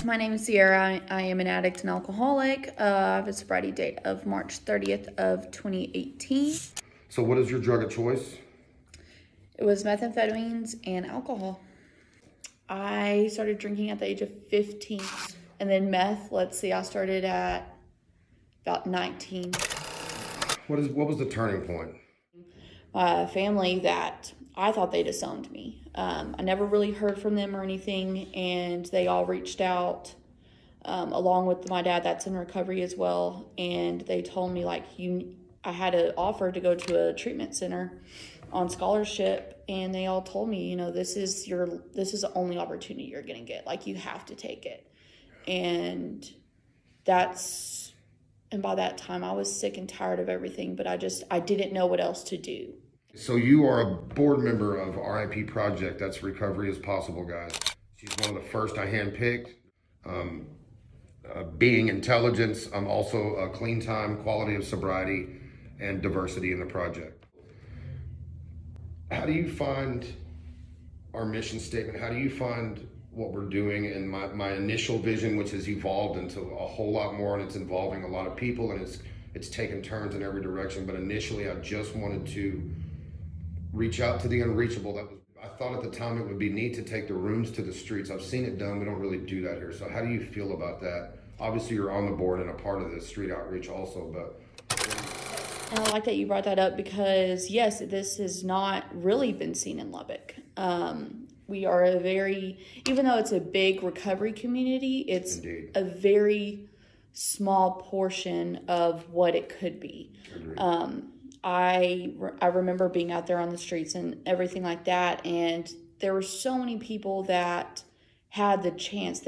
My name is Sierra. I am an addict and alcoholic. I have a sobriety date of March 30th of 2018. So what is your drug of choice? It was methamphetamines and alcohol. I started drinking at the age of 15. And then meth, I started at about 19. What was the turning point? My family that I thought they disowned me. I never really heard from them or anything, and they all reached out along with my dad that's in recovery as well, and they told me I had an offer to go to a treatment center on scholarship, and they all told me, this is the only opportunity you're gonna get. Like, you have to take it. And by that time I was sick and tired of everything, but I didn't know what else to do. So you are a board member of R.I.P. Project. That's Recovery is Possible, guys. She's one of the first I handpicked. Being intelligence, also a clean time, quality of sobriety, and diversity in the project. How do you find our mission statement? How do you find what we're doing and my initial vision, which has evolved into a whole lot more, and it's involving a lot of people, and it's taken turns in every direction. But initially I just wanted to reach out to the unreachable. I thought at the time it would be neat to take the rooms to the streets. I've seen it done. We don't really do that here. So how do you feel about that? Obviously you're on the board and a part of the street outreach also, but. And I like that you brought that up because yes, this has not really been seen in Lubbock. We are even though it's a big recovery community, it's Indeed. A very small portion of what it could be. I remember being out there on the streets and everything like that, and there were so many people that had the chance.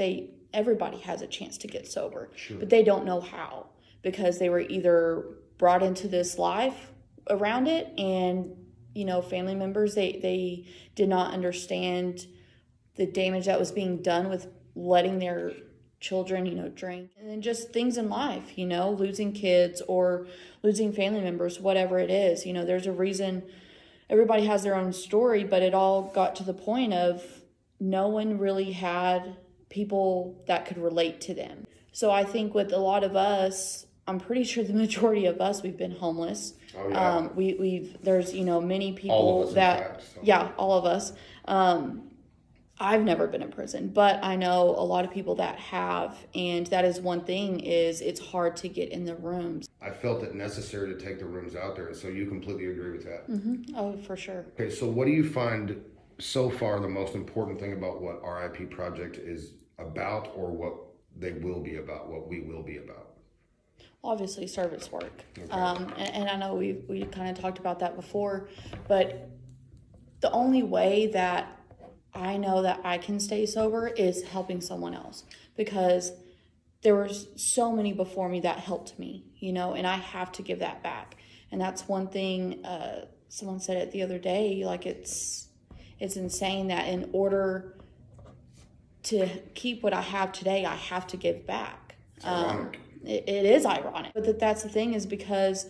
Everybody has a chance to get sober, sure, but they don't know how, because they were either brought into this life around it, and family members, they did not understand the damage that was being done with letting their children, drink, and then just things in life, losing kids or losing family members, whatever it is. There's a reason. Everybody has their own story, but it all got to the point of no one really had people that could relate to them. So I think with a lot of us, I'm pretty sure the majority of us, we've been homeless. Oh, yeah. There's many people all of us, that, in fact, so. Yeah, all of us. I've never been in prison, but I know a lot of people that have, and that is one thing, is it's hard to get in the rooms. I felt it necessary to take the rooms out there, and so you completely agree with that? Mm-hmm. Oh, for sure. Okay, so what do you find so far the most important thing about what R.I.P. Project is about, or what they will be about, what we will be about? Obviously service work. Okay. And I know we kind of talked about that before, but the only way that I know that I can stay sober is helping someone else, because there were so many before me that helped me, and I have to give that back. And that's one thing, someone said it the other day, like it's insane that in order to keep what I have today, I have to give back. It is ironic, but that's the thing, is because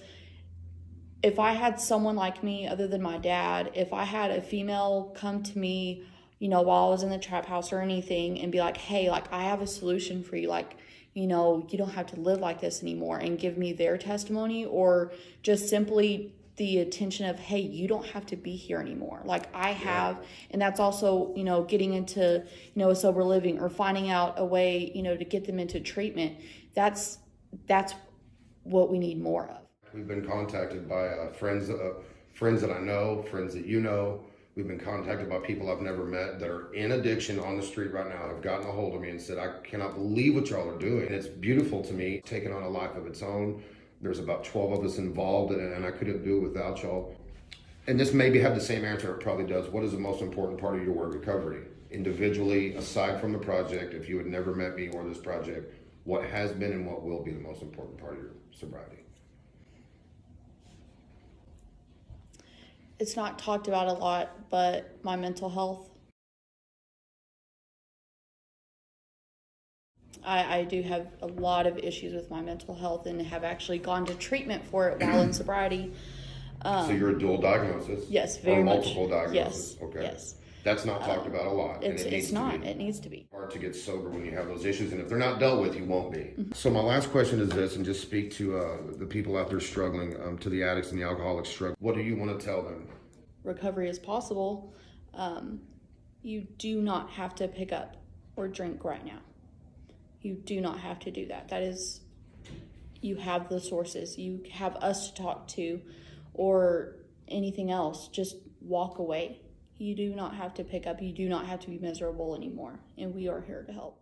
if I had someone like me other than my dad, if I had a female come to me, while I was in the trap house or anything, and be like, hey, I have a solution for you, you don't have to live like this anymore, and give me their testimony, or just simply the attention of, hey, you don't have to be here anymore. I have, and that's also, getting into, a sober living, or finding out a way, to get them into treatment. That's what we need more of. We've been contacted by friends that I know, friends that you know. We've been contacted by people I've never met that are in addiction on the street right now, have gotten a hold of me and said, I cannot believe what y'all are doing. And it's beautiful to me, taking on a life of its own. There's about 12 of us involved, and I couldn't do it without y'all. And this maybe have the same answer it probably does. What is the most important part of your work recovery? Individually, aside from the project, if you had never met me or this project, what has been and what will be the most important part of your sobriety? It's not talked about a lot, but my mental health. I do have a lot of issues with my mental health, and have actually gone to treatment for it while in sobriety. So you're a dual diagnosis? Yes, very much. Multiple diagnosis? Yes, okay. Yes. That's not talked about a lot. And it needs It's not. to be. It needs to be. Hard to get sober when you have those issues, and if they're not dealt with, you won't be. So my last question is this, and just speak to the people out there struggling, to the addicts and the alcoholics struggling. What do you want to tell them? Recovery is possible. You do not have to pick up or drink right now. You do not have to do that. That is, you have the sources. You have us to talk to, or anything else. Just walk away. You do not have to pick up. You do not have to be miserable anymore. And we are here to help.